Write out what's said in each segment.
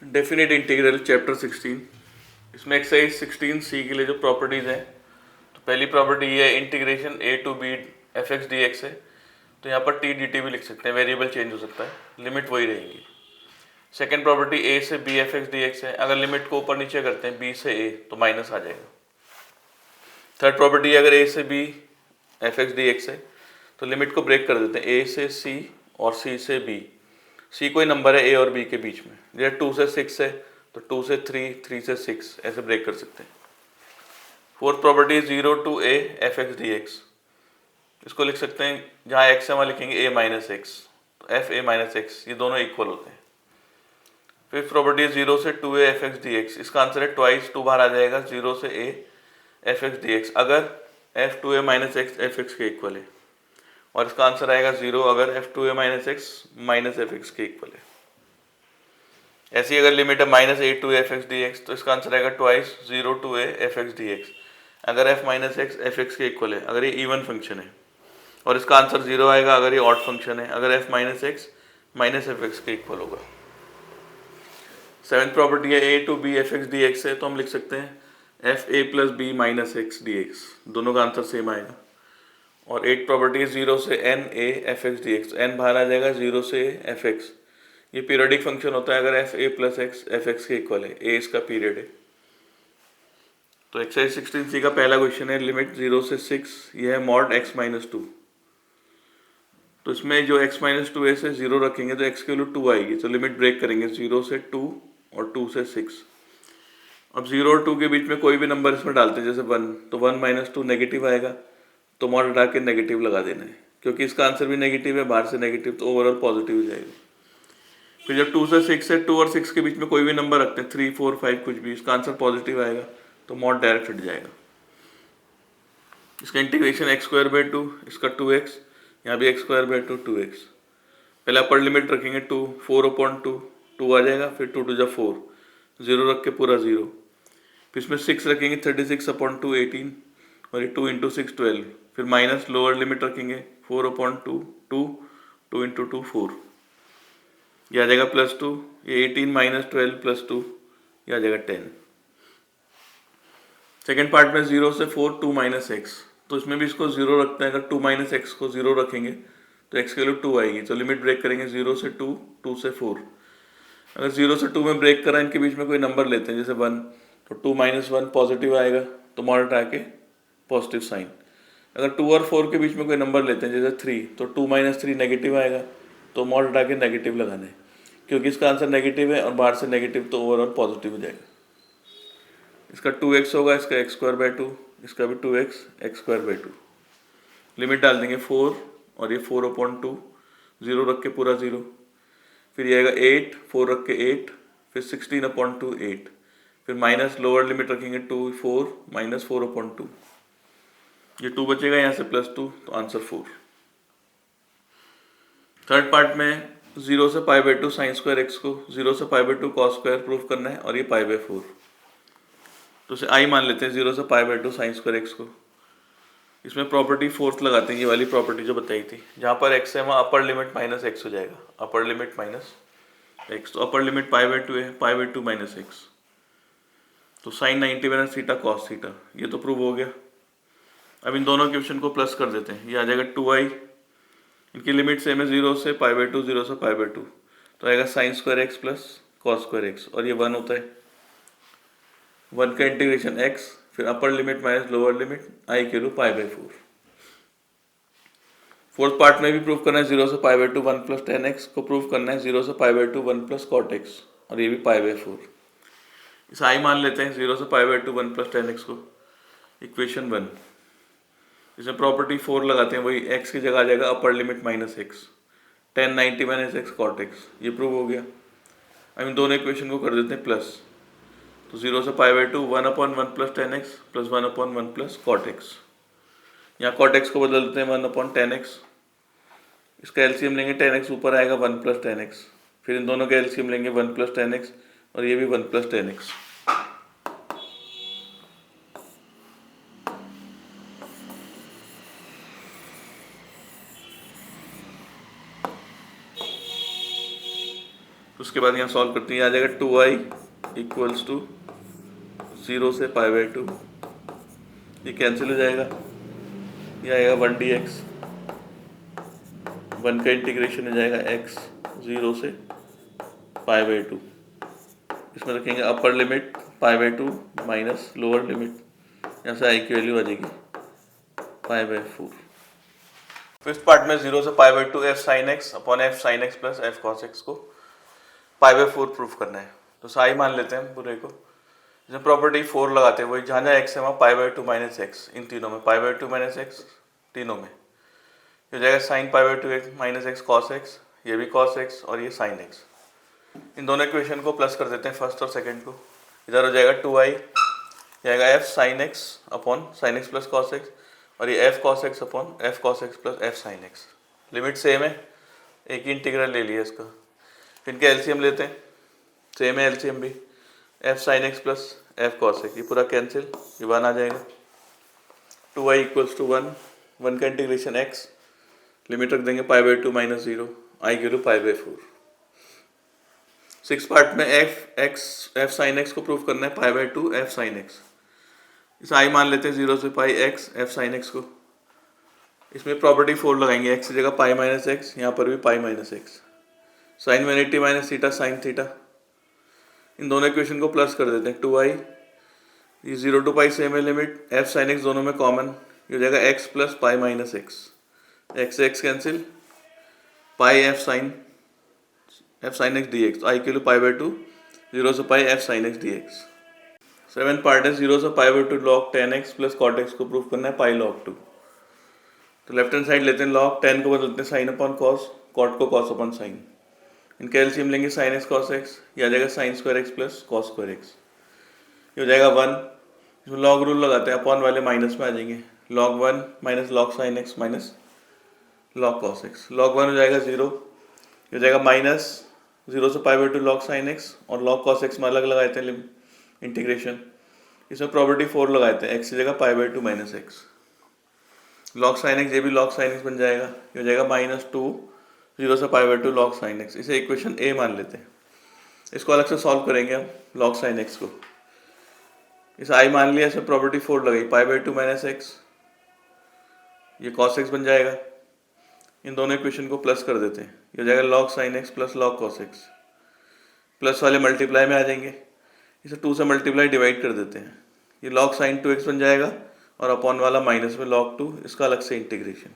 Definite integral chapter 16। इसमें exercise 16C के लिए जो प्रॉपर्टीज़ हैं, तो पहली प्रॉपर्टी ये है integration a to b f x d x है। तो यहाँ पर t dt भी लिख सकते हैं, वेरिएबल चेंज हो सकता है, लिमिट वही रहेगी। सेकेंड प्रॉपर्टी a से b f x d x है, अगर लिमिट को ऊपर नीचे करते हैं b से a तो माइनस आ जाएगा। थर्ड प्रॉपर्टी अगर a से b f x d x है तो लिमिट को ब्रेक कर देते हैं a से c और c से b। c कोई नंबर है a और b के बीच में, जैसे 2 से 6 है तो 2 से 3, 3 से 6 ऐसे ब्रेक कर सकते हैं। Fourth property 0 to a f x d x, इसको लिख सकते हैं जहाँ x है वहाँ लिखेंगे a माइनस एक्स, तो एफ a माइनस एक्स, ये दोनों इक्वल होते हैं। फिफ्थ प्रॉपर्टी 0 से 2a f x d x, इसका आंसर है ट्वाइस 2 बाहर आ जाएगा 0 से a f x d x अगर f 2a minus x f x के इक्वल है, और इसका आंसर आएगा 0 अगर f 2a minus x minus f x के इक्वल है। ऐसी अगर लिमिट है minus a to f x d x तो इसका आंसर आएगा twice 0 to a f x d x अगर f minus x f x के इक्वल है, अगर ये इवन फंक्शन है, और इसका आंसर 0 आएगा अगर ये ऑड फंक्शन है, अगर f minus x minus f x के इक्वल होगा। सेवेंथ प्रॉपर्टी है a to b f x d x है, तो हम लिख सकते हैं f a plus b minus x d x, दोनों का आंसर सेम आएगा। और एट प्रॉपर्टी है 0 से n a f x d x, n बाहर आ जाएगा 0 से एफ एक्स, ये पीरियडिक फंक्शन होता है अगर f a plus x f x के इक्वल है, a इसका पीरियड है। तो एक्सरसाइज 16C का पहला क्वेश्चन है लिमिट 0 से 6, यह है मॉड x माइनस 2। तो इसमें जो x माइनस 2 से 0 रखेंगे तो x की वैल्यू 2 आएगी, तो लिमिट ब्रेक करेंगे 0 से 2 और 2 से 6। अब 0 और 2 के बीच में कोई भी नंबर इसमें डालते हैं, जैसे 1, तो 1 माइनस 2 नेगेटिव आएगा, तो मॉड हटा के नेगेटिव लगा देना है, क्योंकि इसका आंसर भी नेगेटिव है, बाहर से नेगेटिव, तो ओवरऑल पॉजिटिव हो जाएगा। फिर जब 2 से 6 है, 2 और 6 के बीच में कोई भी नंबर रखते हैं, 3, 4, 5 कुछ भी, इसका आंसर पॉजिटिव आएगा, तो मॉड डायरेक्ट हट जाएगा। इसका इंटीग्रेशन एक्स स्क्वायर बाई 2, इसका 2x, यहाँ भी एक्स स्क्वायर बाई 2 2x। पहले अपर लिमिट रखेंगे 2, 4/2, 2 आ जाएगा, फिर 2 टू जा 4, 0 रख के पूरा 0, फिर इसमें 6 रखेंगे 36/2 18, और ये 2 इंटू 6 12, फिर माइनस लोअर लिमिट रखेंगे 4/2 2, 2 इंटू 2 4, ये आ जाएगा +2, ये 18 माइनस 12 +2, ये आ जाएगा 10। सेकेंड पार्ट में 0 से 4 2 माइनस एक्स, तो इसमें भी इसको 0 रखते हैं, अगर 2 माइनस एक्स को 0 रखेंगे तो x की वैल्यू 2 आएगी, तो लिमिट ब्रेक करेंगे 0 से 2, 2 से 4। अगर 0 से 2 में ब्रेक करा, इनके बीच में कोई नंबर लेते हैं जैसे 1, तो 2 माइनस 1 पॉजिटिव आएगा, तो मॉड हटा के पॉजिटिव साइन। अगर 2 और 4 के बीच में कोई नंबर लेते हैं जैसे 3, तो 2 माइनस 3 नेगेटिव आएगा, तो मॉड हटा के नेगेटिव लगाना है, क्योंकि इसका आंसर नेगेटिव है और बाहर से नेगेटिव, तो ओवरऑल पॉजिटिव हो जाएगा। इसका 2x होगा, इसका एक्स स्क्वायर बाई 2, इसका भी 2x x square by 2। Limit डाल देंगे 4, और ये 4/2, 0 रख के पूरा 0, फिर ये आएगा 8, 4 रख के 8, फिर 16/2 8, फिर माइनस लोअर लिमिट रखेंगे 2 4 माइनस 4/2, ये 2 बचेगा, यहाँ से +2, तो आंसर 4। थर्ड पार्ट में 0 से π/2 साइन स्क्वायर एक्स को 0 से π/2 कॉस स्क्वायर प्रूफ करना है, और ये π/4, तो उसे आई मान लेते हैं 0 से π/2 साइन स्क्वायर एक्स को। इसमें प्रॉपर्टी फोर्थ लगाते हैं, ये वाली प्रॉपर्टी जो बताई थी, जहाँ पर x है वहाँ अपर लिमिट माइनस एक्स हो जाएगा, अपर लिमिट माइनस एक्स, तो अपर लिमिट π/2 है, π/2 माइनस एक्स, तो sine 90 minus theta cos theta, ये तो प्रूव हो गया। अब इन दोनों क्वेश्चन को प्लस कर देते हैं, ये आ जाएगा 2i, इनकी लिमिट सेम है 0 से π/2, 0 से π/2, तो आएगा sign square x plus cos square x, और ये 1 होता है, 1 का इंटीग्रेशन x, फिर upper limit minus lower limit, I के रूप π/4। फोर्थ पार्ट में भी प्रूव करना है 0 से π/2 1 प्लस 10x को प्रूव करना है 0 से π/2 1 प्लस cot x, और ये भी π/4। इस आई मान लेते हैं 0 से π/2 1 प्लस 10x को, इक्वेशन 1। इसमें प्रॉपर्टी 4 लगाते हैं, वही x की जगह आ जाएगा अपर limit minus x, 10 90 minus x cot x, ये प्रूव हो गया। अब इन दोनों इक्वेशन को कर देते हैं प्लस, तो 0 से π/2 1/1 plus 10x plus 1/1 plus cot x, यहाँ cot x को बदल देते हैं 1/10x, इसका एलसीएम लेंगे 10x ऊपर आएगा 1 प्लस 10x, फिर इन दोनों का एलसीएम लेंगे 1 प्लस 10x, और ये भी 1 प्लस 10x। तो उसके बाद यहाँ सॉल्व करते हैं, आ जाएगा 2i इक्वल्स टू 0 से π/2, ये कैंसिल हो जाएगा, ये आएगा 1 dx, 1 का इंटीग्रेशन हो जाएगा x 0 से π/2, इसमें रखेंगे upper limit π/2 minus lower limit, यहाँ से i की वैल्यू आ जाएगी π/4। फिफ्थ पार्ट में 0 से π/2 f sin x upon f sin x plus f cos x को π/4 प्रूफ करना है। तो साई मान लेते हैं पूरे को, जब प्रॉपर्टी 4 लगाते हैं वही जहाँ जहाँ x है वहाँ π/2 माइनस एक्स, इन तीनों में π/2 माइनस एक्स, तीनों में हो जाएगा sine π/2 minus x cos x, ये भी कॉस एक्स और ये साइन एक्स। इन दोनों इक्वेशन को प्लस कर देते हैं फर्स्ट और सेकंड को, इधर हो जाएगा 2i, जाएगा f sign x upon sine x plus cos x, और ये f cos x upon f cos x plus f sin x। Limit same है, एक ही इंटीग्रल ले लिया इसका, फिर इनके एलसीएम लेते हैं, सेम है एलसीएम भी, f sin x plus f cos x, ये पूरा कैंसिल, ये 1 आ जाएगा। 2i इक्वल्स टू 1, 1 का इंटीग्रेशन x, लिमिट रख देंगे π/2 माइनस 0, i की वैल्यू π/4। सिक्स पार्ट में f sin x को प्रूफ करना है π/2 f sin x, इस i मान लेते हैं 0 से पाई x f sin x को, इसमें प्रॉपर्टी 4 लगाएंगे, x की जगह पाई माइनस एक्स, यहाँ पर भी pi minus x, sine 180 minus theta sine theta, इन दोनों इक्वेशन को प्लस कर देते हैं। 2i, ये 0 टू पाई सेम है लिमिट, f sin x दोनों में कॉमन, ये हो जाएगा x plus pi minus x, x से x कैंसिल, पाई f sin x dx, तो i के लिए π/2, 0 से पाई f sin x dx। Seven part है 0 से π/2 log 10x plus cot x को प्रूफ करना है पाई log 2। तो लेफ्ट हैंड साइड लेते हैं log 10 को बदलते हैं साइन अपॉन कॉस, cot को कॉस अपॉन साइन, इनका एलसीएम लेंगे साइन x cos x, ये आ जाएगा sine square x plus cos square x, ये हो जाएगा 1, इसमें लॉग रूल लगाते हैं, अपॉन वाले माइनस में आ जाएंगे, log 1 minus log sine x minus log cos x, log 1 हो जाएगा 0, ये हो जाएगा माइनस 0 से π/2 log साइन x और log cos x में अलग लगाते हैं इंटीग्रेशन, इसमें प्रॉपर्टी 4 लगाते हैं, x की जगह π/2 minus x, log sin x, ये भी log sin x बन जाएगा, ये हो जाएगा -2 0 से π/2 log sin x, इसे इक्वेशन a मान लेते हैं। इसको अलग से सॉल्व करेंगे हम log sin x को, इस i मान लिया, इसमें प्रॉपर्टी 4 लगाई, π/2 माइनस एक्स, ये cos x बन जाएगा, इन दोनों इक्वेशन को प्लस कर देते हैं, ये हो जाएगा log sin x plus log cos x, plus वाले मल्टीप्लाई में आ जाएंगे, इसे 2 से मल्टीप्लाई डिवाइड कर देते हैं, ये log sin 2x बन जाएगा और अपॉन वाला माइनस में log 2, इसका अलग से इंटीग्रेशन,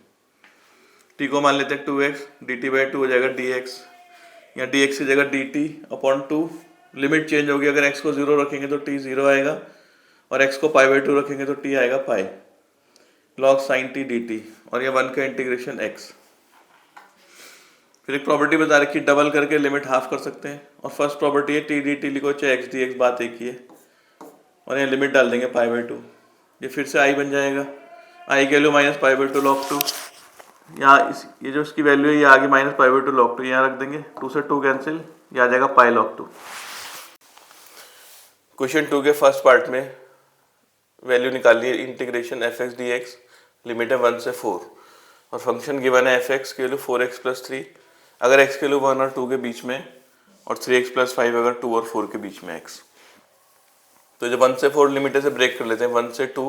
t को मान लेते हैं 2x, dt/2 हो जाएगा dx, यहाँ dx की जगह dt अपॉन 2, लिमिट चेंज होगी, अगर x को 0 रखेंगे तो t 0 आएगा और x को π/2 रखेंगे तो t आएगा पाई, log sin t dt, और यह 1 का इंटीग्रेशन x। फिर एक प्रॉपर्टी बता रखी, डबल करके लिमिट हाफ कर सकते हैं, और फर्स्ट प्रॉपर्टी है टी डी टी लिखो चाहे एक्स डी एक्स, बात एक ही है, और यहाँ लिमिट डाल देंगे π/2, ये फिर से i बन जाएगा, i की वैल्यू माइनस π/2 log 2, यहाँ ये जो इसकी वैल्यू है ये आगे माइनस π/2 log 2 यहाँ रख देंगे, 2 से 2 कैंसिल, ये आ जाएगा पाई log 2। क्वेश्चन 2 के फर्स्ट पार्ट में वैल्यू निकाली है, integration F x d x, limit है 1 से 4, और फंक्शन गिवन है एफ एक्स की वैल्यू 4x प्लस 3, अगर x के वैल्यू 1 और 2 के बीच में, और 3x प्लस 5 अगर 2 और 4 के बीच में x। तो जब 1 से 4 लिमिट से ब्रेक कर लेते हैं, 1 से 2,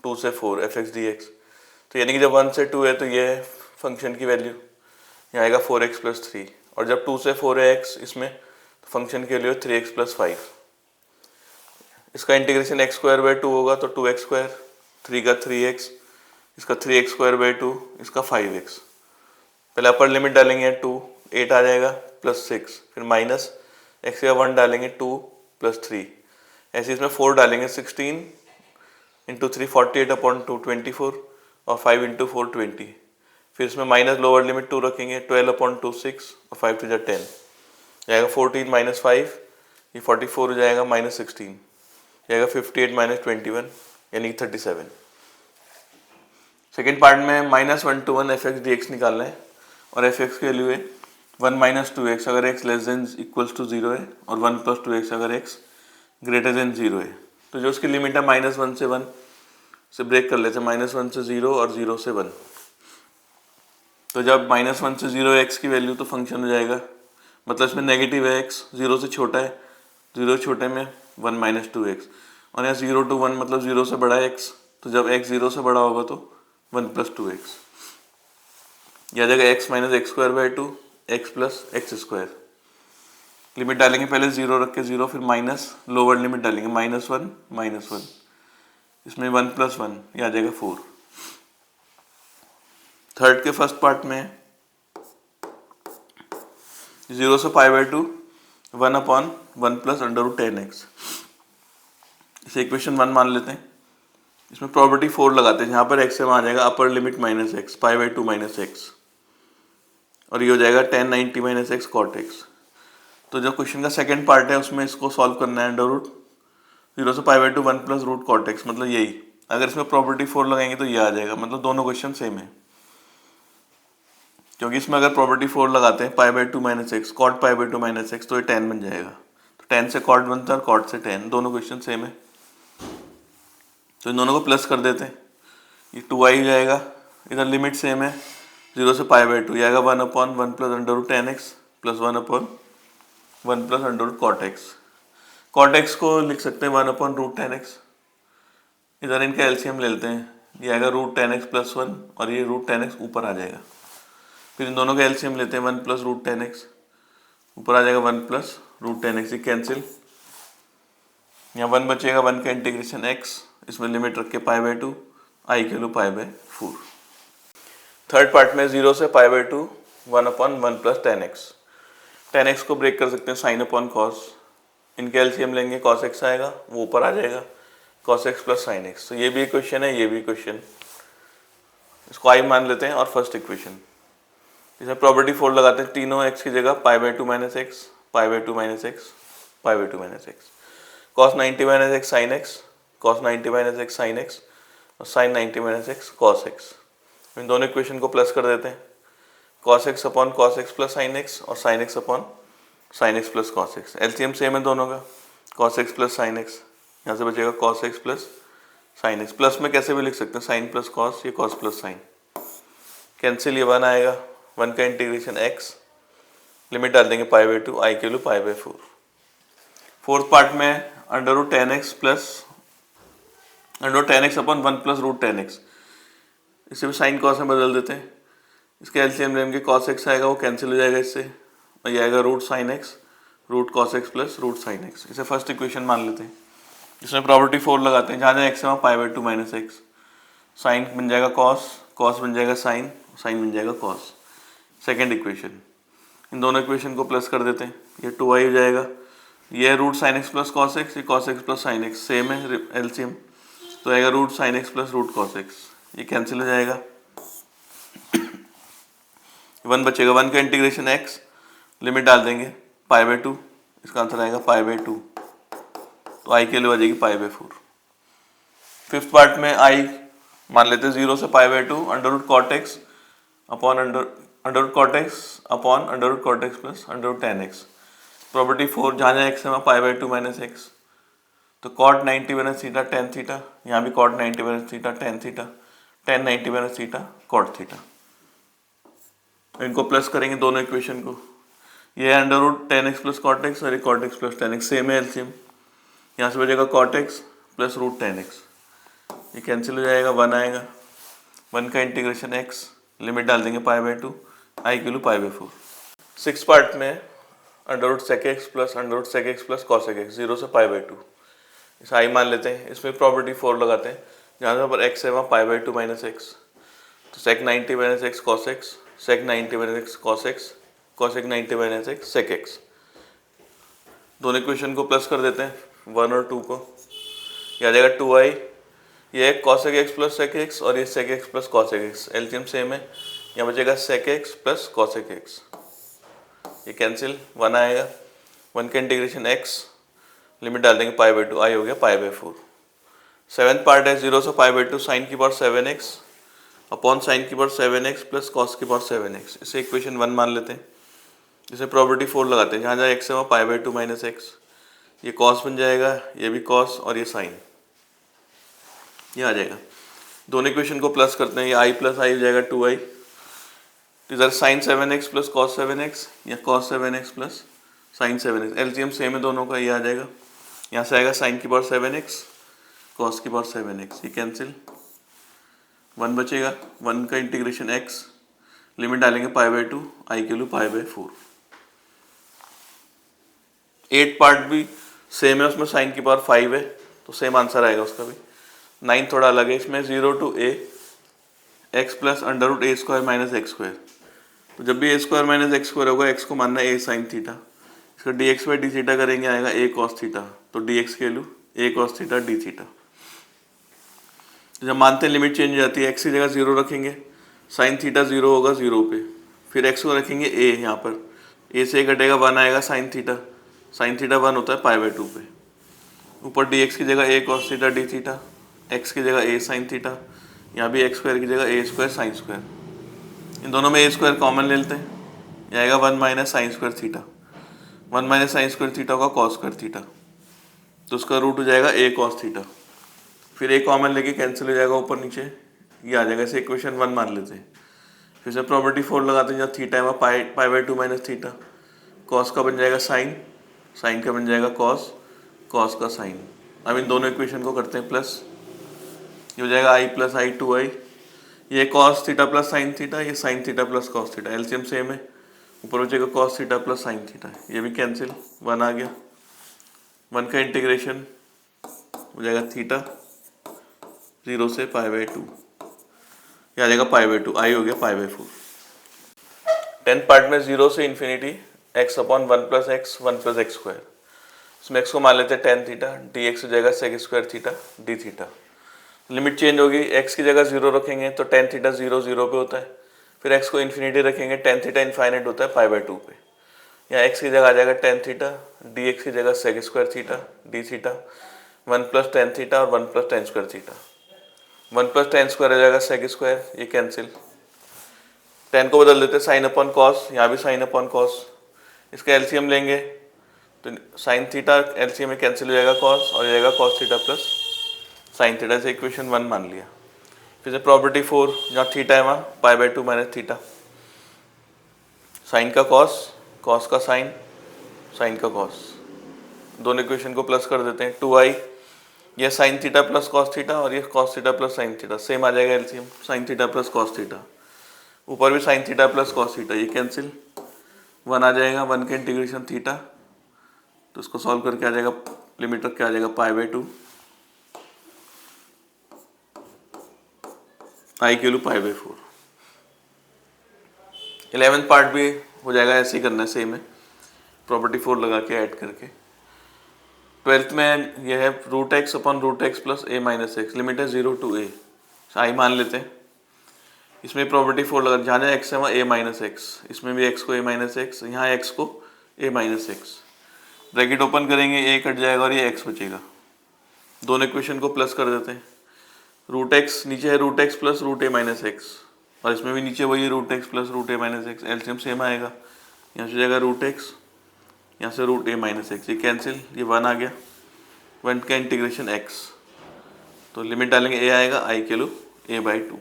2 से 4 एफ एक्स डी एक्स, तो यानी कि जब 1 से 2 है तो ये है फंक्शन की वैल्यू, यहाँ आएगा 4x प्लस 3, और जब 2 से 4 है x इसमें, तो फंक्शन की वैल्यू है 3x प्लस 5, इसका इंटीग्रेशन x² 2 होगा तो 2x स्क्वायर, 3 का 3x, इसका 3x² 2, इसका 5x, पहले अपर लिमिट डालेंगे 2, 8 आ जाएगा प्लस 6, फिर माइनस x का 1 डालेंगे 2 प्लस 3, ऐसे इसमें 4 डालेंगे 16 इंटू 3 48 अपॉन 2 24, और 5 इंटू 4 20, फिर इसमें माइनस लोअर लिमिट 2 रखेंगे, 12 अपॉन 2 6, और 5 to 10 जाएगा 14 माइनस 5, ये 44 हो जाएगा माइनस 16, जाएगा 58 माइनस 21 यानी 37। सेकेंड पार्ट में -1 to 1 F x d x निकालना है, और एफ एक्स की वैल्यू है 1 माइनस 2x अगर x less than equals to 0 है, और 1 प्लस 2x अगर x ग्रेटर देन 0 है। तो जो उसकी लिमिट है -1 से 1 से ब्रेक कर लेते हैं, -1 से 0 और 0 से 1। तो जब -1 से 0 x की वैल्यू, तो फंक्शन हो जाएगा मतलब इसमें नेगेटिव है x, 0 से छोटा है, 0 छोटे में 1 माइनस 2x, और यहाँ 0 to 1 मतलब 0 से बड़ा है x, तो जब x 0 से बड़ा होगा तो 1 प्लस 2x, यह आ जाएगा x minus x square by 2, x plus x square. Limit डालेंगे पहले 0 रख के 0, फिर माइनस लोअर लिमिट डालेंगे -1, इसमें 1 प्लस 1, यह आ जाएगा 4। थर्ड के फर्स्ट पार्ट में 0 से pi by 2, 1/1 plus under root 10x, इसे इक्वेशन 1 मान लेते हैं। इसमें प्रॉपर्टी 4 लगाते हैं, जहाँ पर x है वहाँ आ जाएगा upper limit -x, pi by 2 minus x, और ये हो जाएगा 1090 माइनस एक्स कॉट एक्स। तो जो क्वेश्चन का सेकंड पार्ट है उसमें इसको सॉल्व करना है, अंडर रूट 0 से pi by 2 1 plus root cot x, मतलब यही। अगर इसमें प्रॉपर्टी 4 लगाएंगे तो ये आ जाएगा, मतलब दोनों क्वेश्चन सेम है, क्योंकि इसमें अगर प्रॉपर्टी 4 लगाते हैं pi by 2 minus x, cot pi by 2 minus x, तो ये 10 बन जाएगा। तो 10 से कॉट बनता है और कॉट से 10, दोनों क्वेश्चन सेम है, तो इन दोनों को प्लस कर देते हैं। ये 2i जाएगा, इधर लिमिट सेम है 0 से पाई बाई 2, ये आएगा 1/1 plus under root 10x plus 1/1 plus under root cot x. Cot x को लिख सकते हैं 1/रूट 10x, इधर इनका एलसीएम ले लेते हैं, ये आएगा रूट 10x प्लस 1, और ये रूट 10x ऊपर आ जाएगा। फिर इन दोनों का एलसीएम लेते हैं 1 प्लस रूट 10x, ऊपर आ जाएगा 1 प्लस रूट 10x, ये कैंसिल, यहाँ 1 बचेगा, 1 का इंटीग्रेशन x, इसमें लिमिट रख के पाई बाई 2, आई के लो पाई बाई 4। थर्ड पार्ट में 0 से पाई बाई 2 1/1 प्लस 10x को ब्रेक कर सकते हैं साइन अपॉन कॉस, इनके एलसीएम लेंगे, कॉस एक्स आएगा, वो ऊपर आ जाएगा cos x plus sine x. तो ये भी इक्वेशन है, ये भी इक्वेशन, इसको आई मान लेते हैं। और फर्स्ट इक्वेशन, इसमें प्रॉपर्टी 4 लगाते हैं, तीनों x की जगह pi by 2 minus x, pi by 2 minus x, pi by 2 minus x, cos 90 minus x sine x, cos 90 minus x sine x, और sine 90 minus x cos x. इन दोनों equation को प्लस कर देते हैं, cos x upon cos x plus sine x, और sine x upon sine x plus cos x. LCM same है दोनों का, cos x plus sine x, यहाँ से बचेगा cos x plus sine x, plus में कैसे भी लिख सकते हैं, साइन प्लस कॉस, ये कॉस प्लस साइन, कैंसिल, ये 1 आएगा, 1 का इंटीग्रेशन x, लिमिट डाल देंगे पाई बाई 2, आई के लो पाई बाई 4। फोर्थ पार्ट में under root 10x plus under root 10x upon 1 plus root 10x, इसे भी साइन कॉस में बदल देते हैं। इसके एलसीएम लेंगे, कॉस एक्स आएगा, वो कैंसिल हो जाएगा इससे, और ये आएगा root sine x, root cos x plus root sine x, इसे फर्स्ट इक्वेशन मान लेते हैं। इसमें प्रॉपर्टी 4 लगाते हैं, जहाँ जहाँ एक्स है वहाँ pi by 2 minus x, sine बन जाएगा कॉस, कॉस बन जाएगा साइन, साइन बन जाएगा कॉस। सेकेंड इक्वेशन, इन दोनों इक्वेशन को प्लस कर देते हैं, ये 2i हो जाएगा, ये root sine x plus cos x, ये cos x plus sine x, same है एलसीएम, तो आएगा root sine x plus root cos x, ये कैंसिल हो जाएगा, 1 बचेगा, 1 का इंटीग्रेशन x, लिमिट डाल देंगे पाई बाई 2, इसका आंसर आएगा पाई बाई 2, तो i के लिए आ जाएगी पाई बाई 4। फिफ्थ पार्ट में i मान लेते हैं 0 से pi by 2 under root cot x upon under root cot x upon under root cot x plus under root 10x। Property 4, जहाँ जहाँ x है वहाँ पाई बाई 2 माइनस एक्स, तो cot 90 minus theta tan theta, यहाँ भी cot 90 minus theta tan theta, tan 90 minus theta cot theta. इनको plus करेंगे दोनों इक्वेशन को, ये under root 10x plus cot x, और ये cot x plus 10x, same है एलसीएम, यहाँ से बचेगा cot x plus root 10x, ये कैंसिल हो जाएगा, 1 आएगा, 1 का इंटीग्रेशन x, लिमिट डाल देंगे पाई बाई 2, आई के लो पाई बाई 4। सिक्स पार्ट में under root sec x plus under root sec x plus cosec x, 0 से पाई बाई 2, इसे आई मान लेते हैं। इसमें प्रॉपर्टी 4 लगाते हैं, जहाँ पर x है वहाँ पाई बाई 2 माइनस एक्स, तो sec 90 minus x cos x, sec 90 minus x cos x, cosec 90 minus x sec x. दोनों इक्वेशन को प्लस कर देते हैं, 1 और 2 को, यह आ जाएगा 2i, ये एक cosec x plus sec x, और ये sec x plus cosec x, LCM same है, यहाँ बचेगा sec x plus cosec x, ये कैंसिल, 1 आएगा, 1 का इंटीग्रेशन x, लिमिट डाल देंगे पाई बाई 2, आई हो गया पाई बाई 4। सेवेंथ पार्ट है 0 से पाई बाई 2 साइन की पावर 7x अपॉन साइन की पावर 7x प्लस कॉस की पावर 7x, इसे इक्वेशन 1 मान लेते हैं। इसे प्रॉपर्टी 4 लगाते हैं, जहाँ जहाँ x है वहाँ पाई बाई 2 माइनस एक्स, ये कॉस बन जाएगा, ये भी कॉस, और ये साइन, ये आ जाएगा। दोनों इक्वेशन को प्लस करते हैं, ये i प्लस आई हो जाएगा 2i, तो इधर sign 7x plus cos 7x या cos 7x plus sign 7x, LCM same है दोनों का, ये आ जाएगा। यहाँ से आएगा साइन की पावर 7x कॉस की पावर 7x, ये कैंसिल, 1 बचेगा। 1 का इंटीग्रेशन x, लिमिट डालेंगे π/2, आई की वैल्यू π/4। 8 पार्ट भी सेम है, उसमें साइन की पावर 5 है तो सेम आंसर आएगा उसका भी। 9 थोड़ा अलग है, इसमें 0 to a x plus under root a square minus x square. तो जब भी a square minus x square होगा, एक्स को मानना है ए साइन थीटा, इसका d x by d theta करेंगे, आएगा ए कॉस थीटा, तो डी एक्स की value a cos theta d theta. तो जब मानते हैं लिमिट चेंज हो जाती है, एक्स की जगह 0 रखेंगे, साइन थीटा 0 होगा 0 पे, फिर एक्स को रखेंगे ए, यहाँ पर ए से घटेगा 1 आएगा साइन थीटा 1 होता है π/2 पे। ऊपर डी एक्स की जगह a cos theta d theta, x की जगह ए साइन थीटा, यहाँ भी एक्स स्क्वायर की जगह ए स्क्वायर साइन स्क्वायर। इन दोनों में ए स्क्वायर कॉमन ले लेते हैं, ये आएगा 1 minus sine square theta, 1 minus sine square theta होगा कॉस स्क्वायर थीटा, तो उसका रूट हो जाएगा ए कॉस थीटा। फिर ए कॉमन लेके कैंसिल हो जाएगा ऊपर नीचे, ये आ जाएगा, इसे इक्वेशन 1 मान लेते हैं। फिर से प्रॉपर्टी 4 लगाते हैं, जहाँ थीटा है वहाँ π/2 माइनस थीटा, कॉस का बन जाएगा साइन, साइन का बन जाएगा कॉस, कॉस का साइन। अब इन दोनों इक्वेशन को करते हैं प्लस, ये हो जाएगा i प्लस आई 2i, ये cos theta plus sine theta, ये sine theta plus cos theta, LCM same है, ऊपर बचेगा cos theta plus sine theta, ये भी कैंसिल, 1 आ गया। 1 का इंटीग्रेशन हो जाएगा थीटा 0 से π/2, ये आ जाएगा π/2, आई हो गया π/4। 10th पार्ट में 0 से infinity x upon 1 plus x 1 plus x square, इसमें x को मान लेते हैं टेन थीटा, डी एक्स हो जाएगा sec square theta d theta. Limit change होगी, x की जगह 0 रखेंगे तो टेन थीटा 0 0 पे होता है, फिर x को इन्फिनिटी रखेंगे, टेन थीटा इनफाइनाइट होता है π/2 पे। यहाँ x की जगह आ जाएगा टेन थीटा, डी एक्स की जगह sec square theta d theta, 1 plus tan theta और 1 plus tan square theta, 1 plus tan square आ जाएगा सेक स्क्वायर, ये कैंसिल। 10 को बदल देते साइन अपॉन कॉस, यहाँ भी साइन अपॉन कॉस, इसका एलसीएम लेंगे तो साइन थीटा एलसीएम में कैंसिल हो जाएगा कॉस, और हो जाएगा cos theta plus sine theta, से इक्वेशन 1 मान लिया। फिर से प्रॉपर्टी 4, जहाँ थीटा है वहाँ π/2 माइनस थीटा, साइन का कॉस, कॉस का साइन, साइन का कॉस, दोनों इक्वेशन को प्लस कर देते हैं। 2i, ये sine theta plus cos theta और ये cos theta plus sine theta, same आ जाएगा LCM, sine theta plus cos theta, ऊपर भी sine theta plus cos theta, ये कैंसिल, 1 आ जाएगा। 1 के इंटीग्रेशन थीटा, तो इसको सॉल्व करके आ जाएगा, लिमिट रख के आ जाएगा π/2, आई की वैल्यू π/4। 11th पार्ट भी हो जाएगा, ऐसे ही करना है, सेम है, प्रॉपर्टी 4 लगा के ऐड करके। 12th में यह है root x upon root x plus a minus x, limit है 0 to a, आई मान लेते हैं। इसमें प्रॉपर्टी 4 लगा, जहाँ जहाँ एक्स है वहाँ ए माइनस एक्स, इसमें भी एक्स को ए माइनस एक्स, यहाँ एक्स को ए माइनस एक्स, ब्रैकेट ओपन करेंगे, ए कट जाएगा और ये एक्स बचेगा। दोनों इक्वेशन को प्लस कर देते हैं, रूट एक्स नीचे है रूट एक्स प्लस रूट ए माइनस एक्स, और इसमें भी नीचे वही रूट एक्स प्लस रूट ए माइनस एक्स, एलसीएम सेम आएगा, यहाँ से जाएगा रूट एक्स, यहाँ से रूट ए माइनस एक्स, ये कैंसिल, ये 1 आ गया। 1 का इंटीग्रेशन एक्स, तो लिमिट डालेंगे, ए आएगा, आई के लो a/2।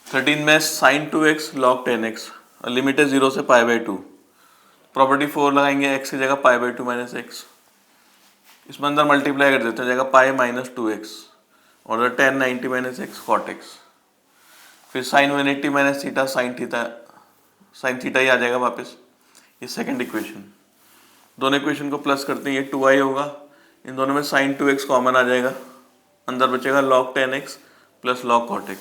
13 में sign 2x log 10x, limit है 0 से π/2, प्रॉपर्टी 4 लगाएंगे, x की जगह π/2 माइनस एक्स, इसमें अंदर मल्टीप्लाई कर देते हैं, जाएगा पाई माइनस 2x और 10 90 माइनस एक्स कॉट एक्स, फिर sine 180 minus theta sine theta ही आ जाएगा वापस, ये सेकंड इक्वेशन। दोनों इक्वेशन को प्लस करते हैं, ये 2i होगा, इन दोनों में साइन 2x कॉमन आ जाएगा, अंदर बचेगा log 10x plus log cot x।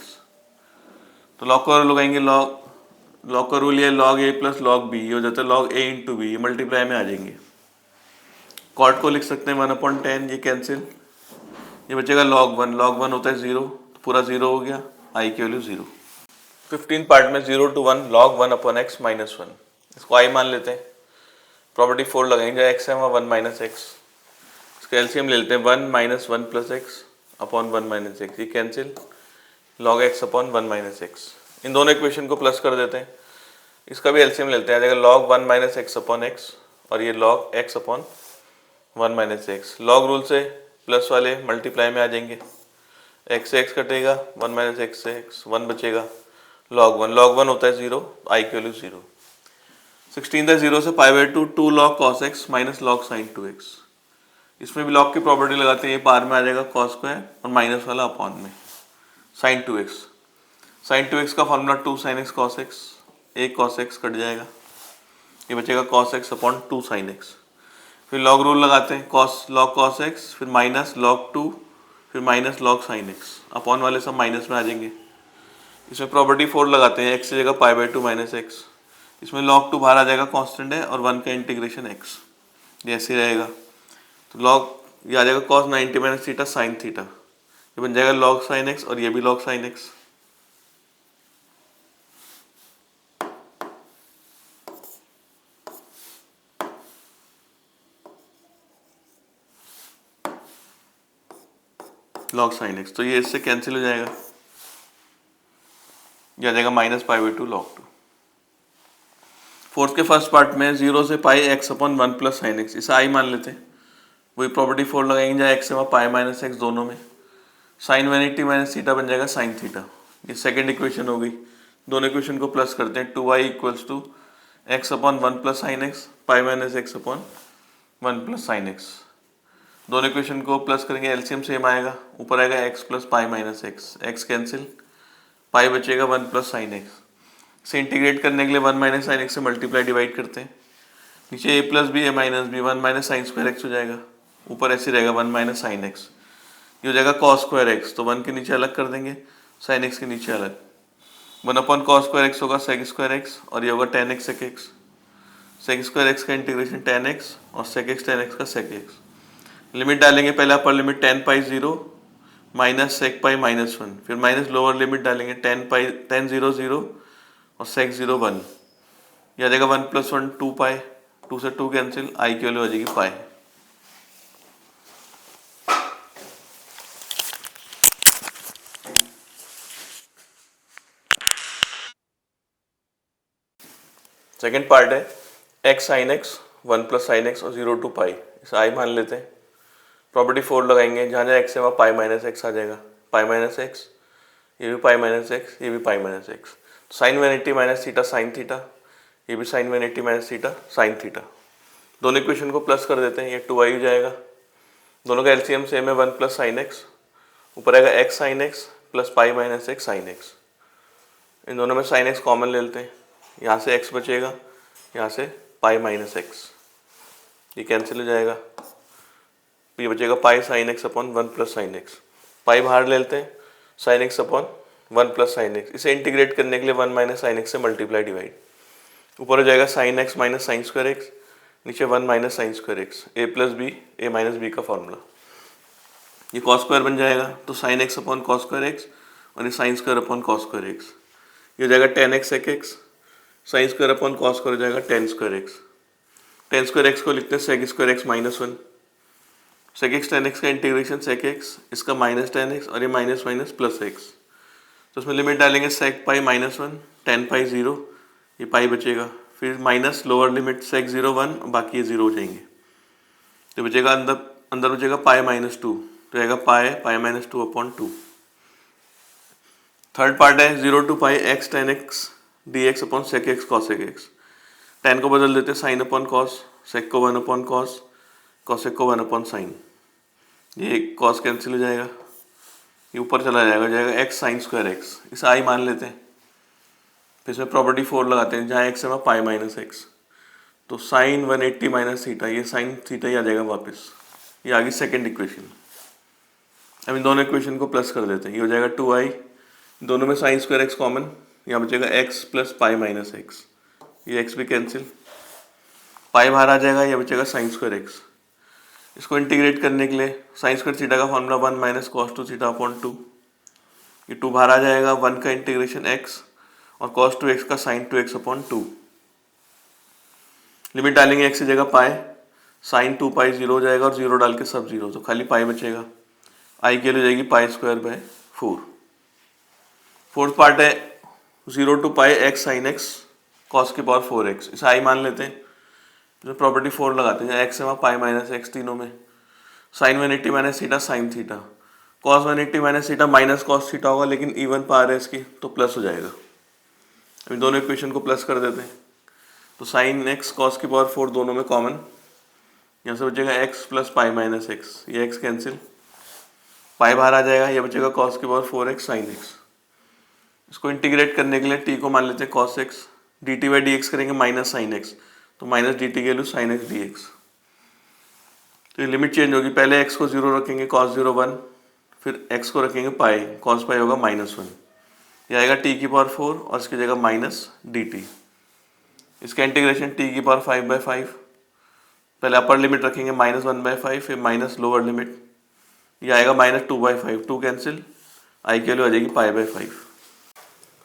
तो log का रूल लगाएंगे, log का रूल ये log a plus log b, ये हो जाता है log a इंटू बी, ये मल्टीप्लाई में आ जाएंगे। कॉट को लिख सकते हैं 1/10, ये कैंसिल, ये बचेगा log 1 होता है 0, तो पूरा 0 हो गया, i की वैल्यू 0। 15 पार्ट में 0 to 1 log 1/x माइनस 1, इसको i मान लेते हैं, प्रॉपर्टी 4 लगाएंगे, जहाँ x है वहाँ 1 माइनस एक्स, इसका एलसीएम ले लेते हैं, 1 minus 1 plus x upon 1 minus x, ये cancel, log x upon 1 minus x. इन दोनों इक्वेशन को प्लस कर देते हैं, इसका भी एलसीएम लेते हैं, आ जाएगा log 1 minus x upon x, और ये log x upon 1 minus x. Log rule से प्लस वाले मल्टीप्लाई में आ जाएंगे, x से x कटेगा, 1 माइनस एक्स से x 1 बचेगा, log 1 होता है 0, आई की वैल्यू 0। 16 है 0 से π/2 2 log cos x minus log sin 2x। इसमें भी log की प्रॉपर्टी लगाते हैं, ये पार में आ जाएगा cos स्क्वायर और माइनस वाला अपॉन में sin 2x। sin 2x का formula 2 sin x cos x, एक cos x कट जाएगा, ये बचेगा cos x upon 2 sin x। फिर लॉग रूल लगाते हैं, log cos x, फिर माइनस log 2, फिर minus log sin x, upon वाले सब माइनस में आ जाएंगे। इसमें प्रॉपर्टी 4 लगाते हैं, x की जगह π/2 माइनस x। इसमें log 2 बाहर आ जाएगा, कांस्टेंट है, और 1 का इंटीग्रेशन x, ये ऐसे रहेगा। तो log ये आ जाएगा cos 90 minus theta sine theta, ये बन जाएगा log sin x, और ये भी log sin x। log sin x, तो ये इससे कैंसिल हो जाएगा, ये आ जाएगा माइनस π/2 log 2। फोर्थ के फर्स्ट पार्ट में 0 से पाई x upon 1 plus sine x, इसे आई मान लेते हैं। वही प्रॉपर्टी 4 लगाएंगे, जहाँ x है पाई माइनस एक्स दोनों में, साइन 180 माइनस थीटा बन जाएगा साइन थीटा। ये सेकेंड इक्वेशन हो गई। दोनों इक्वेशन को प्लस करते हैं, 2y equals to x upon 1 plus sine x pi minus x upon 1 plus sine x. दोनों इक्वेशन को प्लस करेंगे, एलसीएम सेम आएगा, ऊपर आएगा x plus pi minus x, x cancel, pi बचेगा 1 प्लस साइन एक्स। से इंटीग्रेट करने के लिए 1 माइनस साइन एक्स से मल्टीप्लाई डिवाइड करते हैं, नीचे a plus b a minus b, 1 minus sine square x हो जाएगा, ऊपर ऐसे रहेगा 1 माइनस साइन एक्स, ये हो जाएगा कॉस स्क्वायर एक्स, तो 1 के नीचे अलग कर देंगे, साइन एक्स के नीचे अलग, 1 अपॉन कॉस स्क्वायर एक्स होगा सेक स्क्वायर एक्स, और ये होगा tan x sec x. Sec square x का इंटीग्रेशन टेन एक्स और सेक एक्स टेन एक्स का सेक एक्स। लिमिट डालेंगे, पहले अपर लिमिट टेन पाई 0 माइनस सेक पाई माइनस 1, फिर माइनस लोअर लिमिट डालेंगे टेन पाई टेन 0 0 और सेक 0 1, यह आ जाएगा 1 प्लस 1 2 पाई, 2 से 2 कैंसिल, आई की वैल्यू आ जाएगी पाई। सेकेंड पार्ट है x sine x 1 plus sine x और 0 टू पाई, इसे आई मान लेते हैं। प्रॉपर्टी 4 लगाएंगे, जहाँ जहाँ एक्स है वहाँ पाई माइनस एक्स आ जाएगा, पाई माइनस एक्स, ये भी पाई माइनस एक्स, ये भी pi minus x, sine 180 minus theta sine theta, ये भी sine 180 minus theta sine theta. दोनों इक्वेशन को प्लस कर देते हैं, ये 2y हो जाएगा, दोनों का एलसीएम सेम है 1 प्लस साइन एक्स, ऊपर आएगा x sine x plus pi minus x sine x. इन दोनों में साइन एक्स कॉमन ले लेते हैं, यहाँ से x बचेगा, यहाँ से पाई माइनस एक्स, ये कैंसिल हो जाएगा, ये बचेगा pi sine x upon 1 plus sine x, pi बाहर ले लेते हैं, sine x upon 1 plus sine x, इसे इंटीग्रेट करने के लिए 1 माइनस साइन एक्स से मल्टीप्लाई डिवाइड, ऊपर हो जाएगा sine x minus sine square x, नीचे 1 minus sine square x, a plus b a minus b का फॉर्मूला, ये कॉस स्क्वायर बन जाएगा, तो sine x upon cos square x और ये sine square upon cos square x, ये हो जाएगा tan x sec x, sine square upon cos square हो जाएगा tan square x. Tan square x को लिखते हैं sec square x minus 1, sec x tan x का इंटीग्रेशन सेक एक्स, इसका माइनस टेन एक्स और ये माइनस माइनस प्लस एक्स, तो उसमें लिमिट डालेंगे सेक पाई माइनस 1 टेन पाई 0, ये पाई बचेगा, फिर माइनस लोअर लिमिट सेक 0 1, बाकी ये 0 हो जाएंगे, तो बचेगा अंदर अंदर बचेगा पाई माइनस 2, तो आएगा pi minus 2 upon 2। Third part है 0 to pi x tan x d x upon sec x cos sec x, tan को बदल देते हैं साइन अपॉन कॉस, सेक को 1 अपॉन कॉस, कॉसेक को 1 अपॉन साइन, ये कॉस कैंसिल हो जाएगा, ये ऊपर चला जाएगा एक्स साइन स्क्वायर एक्स, इसे आई मान लेते हैं। फिर इसमें प्रॉपर्टी 4 लगाते हैं, जहाँ एक्स है वहाँ पाई माइनस एक्स, तो साइन 180 माइनस थीटा, ये साइन थीटा ही आ जाएगा वापस, ये आ गई सेकेंड इक्वेशन। अब इन दोनों इक्वेशन को प्लस कर देते हैं, ये हो जाएगा 2i, दोनों में साइन स्क्वायर एक्स कॉमन, यहाँ बचेगा x plus pi minus x, ये x भी कैंसिल, पाई बाहर आ जाएगा, यह बचेगा साइन स्क्वायर एक्स। इसको इंटीग्रेट करने के लिए साइन स्क्वायर थीटा का formula 1 minus cos 2 theta upon 2, ये 2 बाहर आ जाएगा, 1 का इंटीग्रेशन x और कॉस 2x का साइन 2x अपॉन 2, लिमिट डालेंगे x की जगह पाई, साइन 2 पाई 0 हो जाएगा और 0 डाल के सब 0, तो खाली पाई बचेगा, आई के लिए हो जाएगी pi square by 4। Fourth part है 0 to pi x sine x cos की पावर 4x, इसे आई मान लेते हैं। जो प्रॉपर्टी 4 लगाते हैं, एक्स है वहाँ पाई माइनस एक्स, तीनों में sine 180 minus theta sine theta, cos 180 minus theta minus cos theta होगा, लेकिन इवन पावर है इसकी तो प्लस हो जाएगा। अभी दोनों इक्वेशन को प्लस कर देते हैं, तो साइन एक्स कॉस की पावर 4 दोनों में कॉमन, यहाँ से बचेगा x plus pi minus x, ये एक्स कैंसिल, पाई बाहर आ जाएगा, ये बचेगा कॉस की पावर 4x साइन एक्स। इसको इंटीग्रेट करने के लिए टी को मान लेते हैं cos x, D T by D x करेंगे माइनस साइन एक्स, तो माइनस डी टी के value sine x d x. तो ये लिमिट चेंज होगी, पहले एक्स को 0 रखेंगे कॉस 0 1, फिर एक्स को रखेंगे पाई, कॉस पाई होगा -1, ये आएगा टी की पावर 4 और इसकी जगह माइनस डी टी। इसका इंटीग्रेशन टी की पावर 5/5, पहले अपर लिमिट रखेंगे -1/5, फिर माइनस लोअर लिमिट, ये आएगा -2/5, 2 कैंसिल, आई की वैल्यू आ जाएगी पाई/5।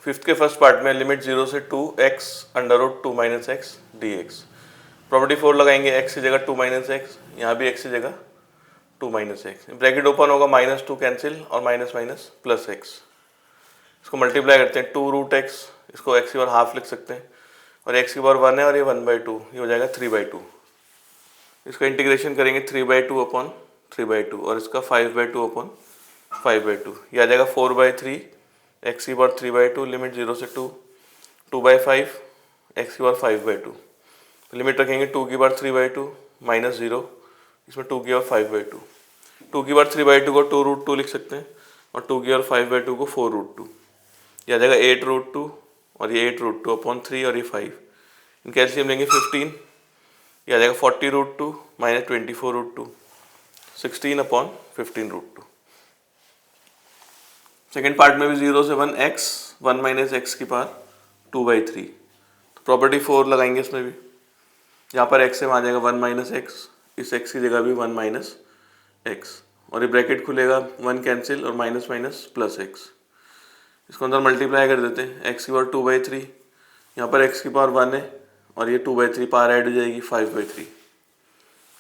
फिफ्थ के फर्स्ट पार्ट में लिमिट 0 से 2 x √ 2 - x dx। प्रॉपर्टी 4 लगाएंगे, x की जगह 2 - x, यहाँ भी x की जगह 2 - x, ब्रैकेट ओपन होगा, -2 कैंसिल और माइनस माइनस प्लस x। इसको मल्टीप्लाई करते हैं, 2√x, इसको x की पावर हाफ लिख सकते हैं, और x की पावर 1 है और ये 1/2, ये हो जाएगा 3/2। इसका इंटीग्रेशन करेंगे 3/2 अपॉन 3/2 और इसका 5/2 अपॉन 5/2, ये आ जाएगा 4/3, x की पावर 3/2, लिमिट 0 से 2, 2/5, x की पावर 5/2, लिमिट रखेंगे 2 की पावर 3/2 -0, इसमें 2 की पावर 5/2, 2 की पावर 3/2 को 2√2 लिख सकते हैं और 2 की पावर 5/2 को 4√2, ये आ जाएगा 8√2 और ये 8√2 अपॉन 3 और ये 5, इनका एलसीएम लेंगे 15, ये आ जाएगा 40√2 - 24√2, 16 अपॉन 15√2। सेकेंड पार्ट में भी 0 से 1 x 1 - x की पावर 2/3, तो प्रॉपर्टी 4 लगाएंगे इसमें भी, यहाँ पर x से वहाँ आ जाएगा 1 - x, इस x की जगह भी 1 - x, और ये ब्रैकेट खुलेगा, 1 कैंसिल और माइनस माइनस प्लस x, इसको अंदर मल्टीप्लाई कर देते हैं, x की पावर 2/3, यहाँ पर x की पावर 1 है और ये 2/3 पावर ऐड हो जाएगी 5/3।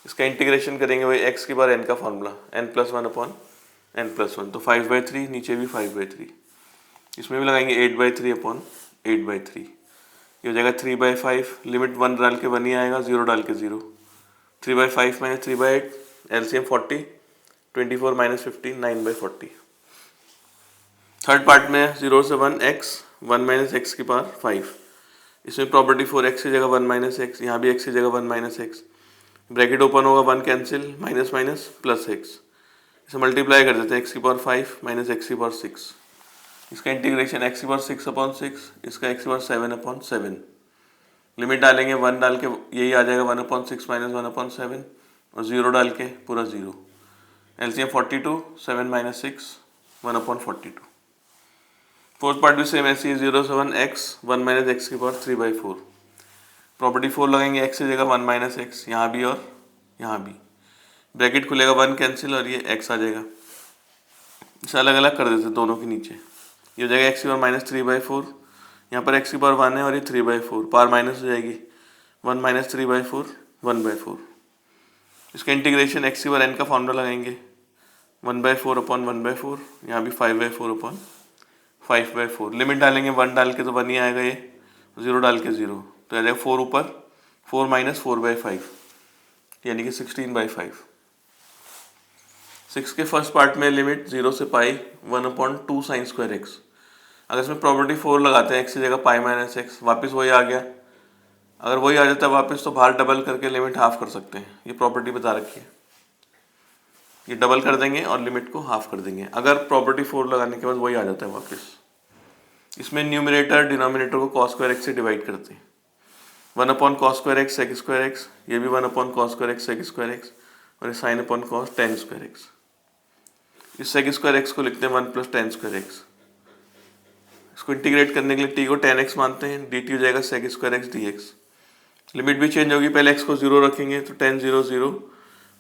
इसका इंटीग्रेशन करेंगे वही x की पावर n का फॉर्मूला, n+1 अपॉन n+1, तो 5/3, नीचे भी 5/3, इसमें भी लगाएंगे 8/3 अपॉन 8/3, ये हो जाएगा 3/5, लिमिट 1 डाल के 1 ही आएगा, 0 डाल के 0, 3/5 - 3/8, एलसीएम 40, 24 - 15, 9/40। थर्ड पार्ट में 0 से 1 x 1 - x की पावर 5, इसमें प्रॉपर्टी 4 x की जगह 1 - x, यहाँ भी x की जगह 1 - x, ब्रैकेट ओपन होगा, 1 cancel, minus minus plus x, इसे मल्टीप्लाई कर देते हैं, x की पावर 5 - x की पावर 6, इसका इंटीग्रेशन x की पावर 6 अपॉन 6, इसका x की पावर 7 अपॉन 7, लिमिट डालेंगे 1 डाल के यही आ जाएगा 1/6 - 1/7 और 0 डाल के पूरा 0, एलसीएम 42, 7 - 6 1/42। फोर्थ पार्ट भी सेम ऐसी है, 0 से 1 x 1 - x की पावर 3/4, प्रॉपर्टी 4 लगाएंगे, x की जगह 1 - x, यहाँ भी और यहाँ भी, ब्रैकेट खुलेगा, 1 कैंसिल और ये x आ जाएगा, इसे अलग अलग कर देते दोनों के नीचे, ये हो जाएगा x की पावर -3/4, यहाँ पर x की पावर 1 है और ये 3/4, पावर माइनस हो जाएगी, 1 - 3/4 1/4, इसका इंटीग्रेशन x की पावर n का फॉर्मूला लगाएंगे, 1/4 अपॉन 1/4, यहाँ भी 5/4 अपॉन 5/4, लिमिट डालेंगे 1 डाल के तो 1 ही आएगा, ये 0 डाल के 0, तो आ जाएगा 4 ऊपर, 4 - 4/5, यानी कि 16/5। 6 के फर्स्ट पार्ट में लिमिट 0 से पाई 1/2 साइन स्क्वायर एक्स, अगर इसमें प्रॉपर्टी 4 लगाते हैं, x की जगह पाई -x, वापस वही आ गया, अगर वही आ जाता है वापस तो बाहर डबल करके लिमिट हाफ कर सकते हैं, ये प्रॉपर्टी बता रखी है, ये डबल कर देंगे और लिमिट को हाफ कर देंगे, अगर प्रॉपर्टी 4 लगाने के बाद वही आ जाता है वापस। इसमें न्यूमरेटर डिनोमिनेटर को cos स्क्वायर x से डिवाइड करते हैं, 1/cos square x sec square x, ये भी 1/cos square x sec square x और sin upon cos tan square x, इस sec स्क्वायर x को लिखते हैं 1 + tan स्क्वायर x, इसको इंटीग्रेट करने के लिए t को tan x मानते हैं, dt हो जाएगा sec square x dx, limit भी चेंज होगी, पहले x को 0 रखेंगे तो tan 0 0,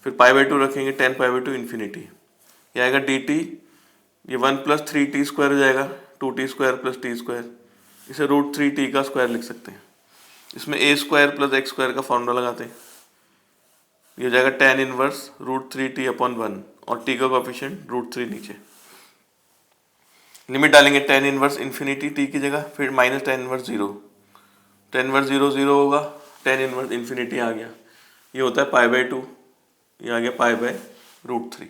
फिर π/2 रखेंगे tan π/2 इन्फिनिटी, ये आएगा dt, ये 1 + 3t स्क्वायर हो जाएगा, 2t स्क्वायर + t स्क्वायर, इसे √3t का स्क्वायर लिख सकते हैं, इसमें a स्क्वायर + x स्क्वायर का फॉर्मूला लगाते हैं, ये हो जाएगा tan इनवर्स √3t अपॉन 1 और t का कोएफिशिएंट √3 नीचे, लिमिट डालेंगे tan इनवर्स इन्फिनिटी t की जगह, फिर minus tan inverse 0, tan inverse 0 0 होगा, tan इनवर्स इन्फिनिटी आ गया, ये होता है π/2, ये आ गया π/√3।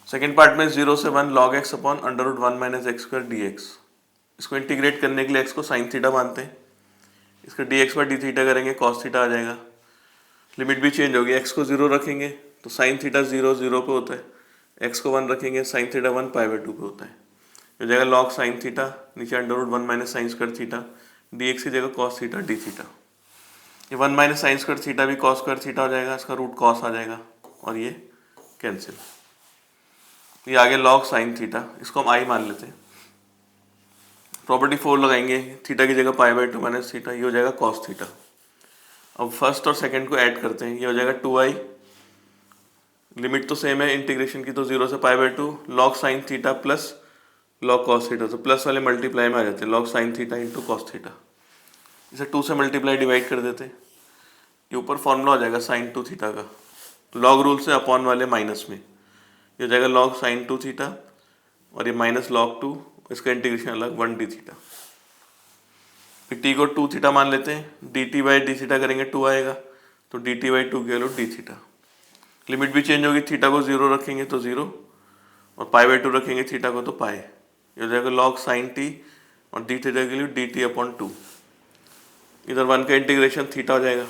सेकेंड पार्ट में 0 से 1 log x upon √1 - x² dx, इसको इंटीग्रेट करने के लिए x को साइन थीटा मानते हैं, इसका dx बाय डी थीटा करेंगे कॉस थीटा आ जाएगा। लिमिट भी चेंज होगी, x को 0 रखेंगे तो साइन थीटा 0 0 पे होता है, x को 1 रखेंगे साइन थीटा 1 पाई बाय 2 पे होता है। हो जाएगा लॉग साइन थीटा, नीचे under root 1 minus sine square theta, dx की जगह कॉस थीटा डी थीटा। ये 1 माइनस साइन स्क्वायर थीटा भी कॉस स्क्वायर थीटा हो जाएगा, इसका रूट कॉस आ जाएगा और ये कैंसिल। ये आगे लॉग साइन थीटा, इसको हम आई मान लेते हैं। प्रॉपर्टी 4 लगाएंगे, थीटा की जगह पाई बाय 2 माइनस थीटा, ये हो जाएगा कॉस थीटा। अब फर्स्ट और सेकंड को ऐड करते हैं, ये हो जाएगा 2i, लिमिट तो सेम है इंटीग्रेशन की, तो 0 से pi bye 2 log sine theta plus log cos theta, तो प्लस वाले मल्टीप्लाई में आ जाते हैं, log sine theta into cos theta. इसे 2 से मल्टीप्लाई डिवाइड कर देते हैं, ये ऊपर फॉर्मूला हो जाएगा साइन 2 थीटा का, लॉग रूल से अपॉन वाले माइनस में, ये हो जाएगा लॉग साइन 2 थीटा और ये माइनस लॉग 2, इसका इंटीग्रेशन अलग 1 डी थीटा। फिर टी को 2 थीटा मान लेते हैं, D T by d theta करेंगे 2 आएगा, तो डी टी बाई 2 की वैल्यू डी थीटा। लिमिट भी चेंज होगी, थीटा को 0 रखेंगे तो 0 और पाई बाई 2 रखेंगे थीटा को तो पाई, ये हो जाएगा लॉग साइन टी और डी थीटा के लिए डी टी अपॉन 2। इधर 1 का इंटीग्रेशन थीटा हो जाएगा,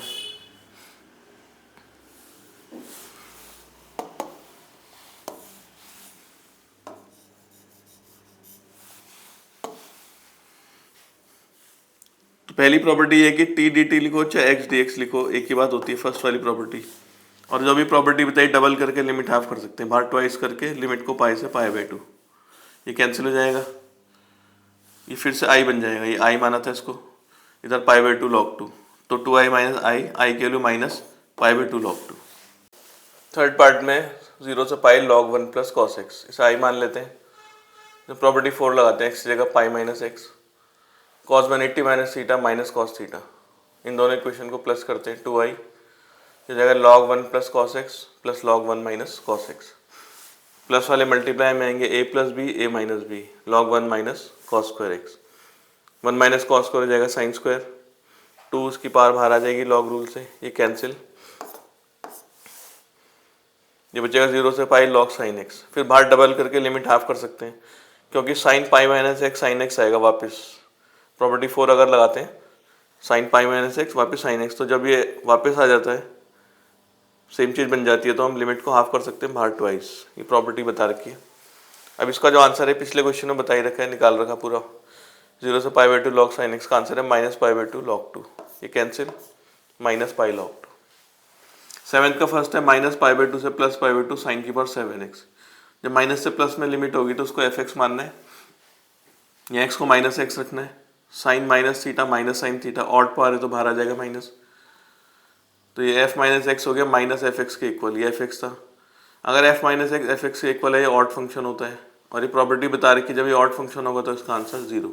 तो पहली प्रॉपर्टी ये है कि टी डी टी लिखो चाहे एक्स डी एक्स लिखो, एक ही बात होती है फर्स्ट वाली प्रॉपर्टी। और जो भी प्रॉपर्टी बताई डबल करके लिमिट हाफ कर सकते हैं, बाहर ट्वाइस करके लिमिट को पाई से पाई बाय 2, ये कैंसिल हो जाएगा, ये फिर से आई बन जाएगा, ये आई माना था इसको, इधर पाई बाय 2 लॉग 2, तो 2i माइनस आई की value minus pi bye 2 log 2। Third part में 0 से pi log 1 plus cos x, इसे आई मान लेते हैं, तो प्रॉपर्टी 4 लगाते हैं, एक्स की जगह pi minus x, cos 180 minus theta minus cos theta, इन दोनों इक्वेशन को प्लस करते हैं, 2i की जगह log 1 plus cos x plus log 1 minus cos x, plus वाले मल्टीप्लाई में आएंगे a plus b a minus b, log 1 minus cos square x, 1 minus cos square हो जाएगा साइन स्क्वायर, 2 उसकी पावर बाहर आ जाएगी लॉग रूल से, ये कैंसिल, ये बचेगा 0 से पाई लॉग साइन एक्स, फिर बाहर डबल करके लिमिट हाफ कर सकते हैं, क्योंकि sine pi minus x sine x आएगा वापस, प्रॉपर्टी 4 अगर लगाते हैं साइन पाई माइनस एक्स वापस साइन एक्स, तो जब ये वापस आ जाता है सेम चीज़ बन जाती है, तो हम लिमिट को हाफ कर सकते हैं बाहर ट्वाइस, ये प्रॉपर्टी बता रखी है। अब इसका जो आंसर है पिछले क्वेश्चन में बता ही रखा है, निकाल रखा पूरा, 0 से pi bye 2 log sine x का आंसर है माइनस पाई बाय 2 लॉग 2, ये cancel, minus pi log 2। Seventh का फर्स्ट है माइनस पाई बाय 2 से प्लस पाई बाय 2 साइन की पावर 7x, जब माइनस से प्लस में लिमिट होगी तो उसको एफ मानना है, या एक्स को माइनस एक्स रखना है, sine minus theta minus sine theta, odd power है तो बाहर आ जाएगा माइनस, तो ये f माइनस एक्स हो गया माइनस एफ एक्स के इक्वल, ये एफ एक्स था, अगर f minus x f x के इक्वल है ये ऑड फंक्शन होता है, और ये प्रॉपर्टी बता रही कि जब ये ऑड फंक्शन होगा तो इसका आंसर 0।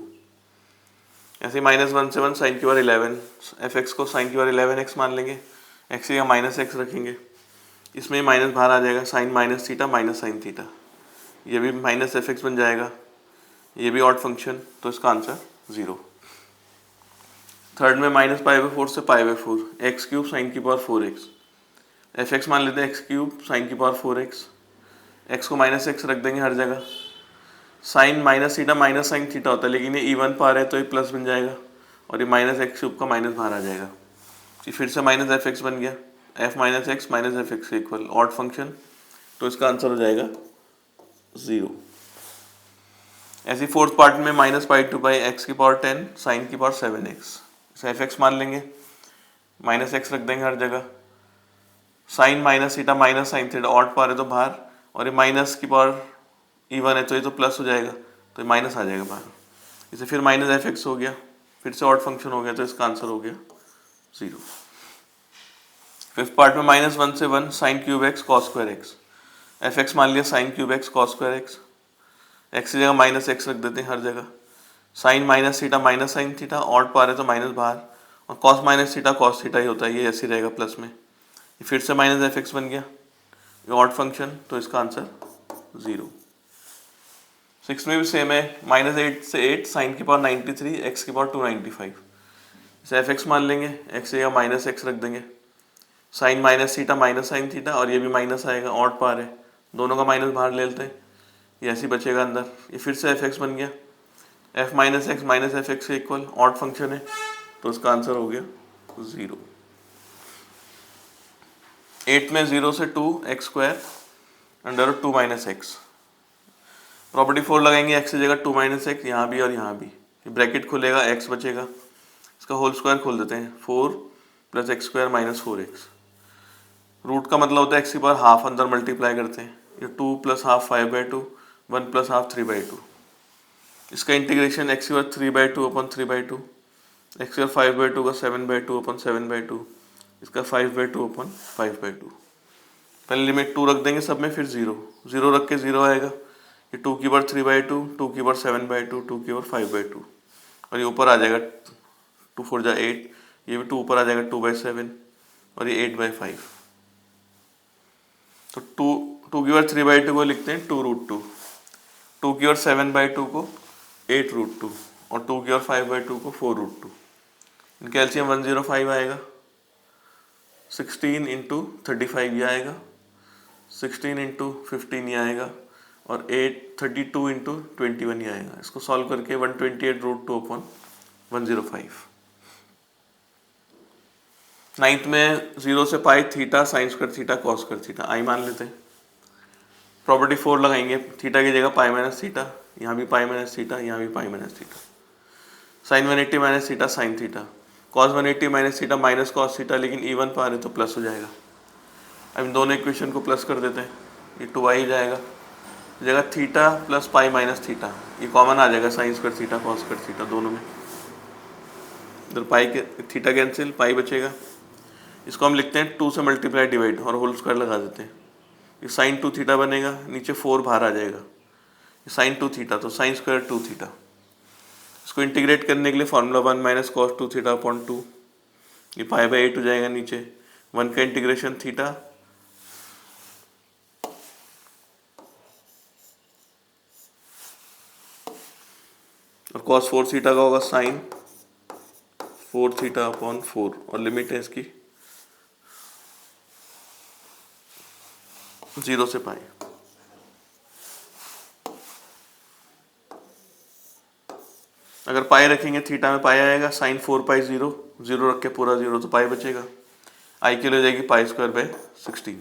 ऐसे माइनस 1 से 1 साइन की पावर 11, एफ एक्स को साइन की पावर 11x मान लेंगे, एक्स या माइनस एक्स रखेंगे, इसमें माइनस बाहर आ जाएगा, sine minus theta minus sine theta, ये भी माइनस एफ एक्स बन जाएगा, ये भी ऑड फंक्शन, तो इसका आंसर 0। थर्ड में माइनस पाई बाय 4 से pi by 4, x cube sine की पावर 4x, एफ एक्स मान लेते हैं एक्स क्यूब साइन की पावर 4x, एक्स को माइनस एक्स रख देंगे हर जगह, sine minus theta minus sine theta होता है, लेकिन ये इवन पावर है तो ये प्लस बन जाएगा, और ये माइनस एक्स क्यूब का माइनस बाहर आ जाएगा, ये फिर से माइनस एफ एक्स बन गया, f minus x minus f x equal odd function, तो इसका आंसर हो जाएगा 0। ऐसी फोर्थ पार्ट में माइनस पाई 2 बाई एक्स की पावर 10 साइन की पावर 7x, एफ एक्स मान लेंगे, माइनस एक्स रख देंगे हर जगह, sine minus theta minus sine theta, odd power है तो बाहर, और ये माइनस की पावर इवन है तो ये तो प्लस हो जाएगा, तो ये माइनस आ जाएगा बाहर, इसे फिर माइनस एफ एक्स हो गया, फिर से ऑड फंक्शन हो गया, तो इसका आंसर हो गया 0। फिफ्थ पार्ट में माइनस 1 से 1 sine cube x cos square x, f x मान लिया sine cube x cos square x, x की जगह माइनस एक्स रख देते हैं हर जगह, sine minus theta minus sine theta, odd power है तो माइनस बाहर, और cos minus theta cos theta ही होता है, ये ऐसे ही रहेगा प्लस में, ये फिर से माइनस एफ एक्स बन गया, ये ऑड फंक्शन, तो इसका आंसर 0। 6 में भी सेम है, माइनस 8 से 8 साइन की पावर 93 एक्स की पावर 295, इसे एफ एक्स मान लेंगे, एक्स या माइनस एक्स रख देंगे, sine minus theta minus sine theta, और ये भी माइनस आएगा, ऑड पावर है, दोनों का माइनस बाहर ले लेते हैं, ये ऐसे ही बचेगा अंदर, ये फिर से एफ एक्स बन गया, f minus x minus f x से इक्वल, ऑड फंक्शन है तो उसका आंसर हो गया 0। 8 में 0 से 2 x square under 2 minus x. Property 4 लगाएंगे, एक्स की जगह 2 माइनस एक्स यहाँ भी और यहाँ भी, ब्रैकेट खुलेगा, एक्स बचेगा, इसका होल स्क्वायर खोल देते हैं, 4 plus x square minus 4x। Root का मतलब होता है एक्स की पावर हाफ, अंदर मल्टीप्लाई करते हैं, ये 2 प्लस हाफ 5/2, 1 प्लस हाफ 3/2। इसका इंटीग्रेशन एक्स की पावर 3/2 अपन 3/2, एक्स की पावर 5/2 का 7/2 अपन 7/2, इसका 5/2 अपन 5/2। पहले लिमिट 2 रख देंगे सब में, फिर 0 रख के 0 आएगा, ये 2 की पावर 3/2, 2 की पावर 7/2, 2 की पावर 5/2, और ये ऊपर आ जाएगा 2 4 जा 8, ये भी 2 ऊपर आ जाएगा 2/7, और ये 8/5। तो 2 की पावर 3/2 को लिखते हैं 2√2, 2 की पावर 7/2 को 8√2, और 2 की पावर 5/2 को 4√2। इनका एलसीएम 105 आएगा, 16 इंटू 35 ये आएगा, 16 इंटू 15 ये आएगा, और 32 इंटू 21 ये आएगा। इसको सॉल्व करके 128√2 अपॉन 105। 9th में 0 से pi theta sine square theta cos square theta I मान लेते हैं। प्रॉपर्टी 4 लगाएंगे, थीटा की जगह पाई माइनस थीटा, यहाँ भी पाई माइनस थीटा, यहाँ भी pi minus theta, sine 180 minus theta sine theta, cos 180 minus theta minus cos theta, लेकिन इवन पा रहे तो प्लस हो जाएगा। अब इन दोनों इक्वेशन को प्लस कर देते हैं, ये 2i जाएगा, जगह theta plus pi minus theta, ये कॉमन आ जाएगा, sign square theta cos square theta दोनों में, इधर पाई के थीटा कैंसिल, पाई बचेगा। इसको हम लिखते हैं 2 से मल्टीप्लाई डिवाइड और होल स्क्वायर लगा देते हैं, ये साइन 2 थीटा बनेगा, नीचे 4 बाहर आ जाएगा, ये साइन 2 थीटा, तो साइन स्क्वायर 2 थीटा। इसको इंटीग्रेट करने के लिए formula 1 minus cos 2 theta upon 2, ये पाई/8 हो जाएगा, नीचे 1 का इंटीग्रेशन थीटा, और कॉस 4 थीटा का होगा साइन 4 थीटा अपॉन 4, और लिमिट है इसकी 0 से पाई। अगर पाई रखेंगे थीटा में पाई आएगा, साइन 4 पाई 0 रख के पूरा 0 तो पाई बचेगा, आई के लिए हो जाएगी पाई स्क्वायर बाय 16।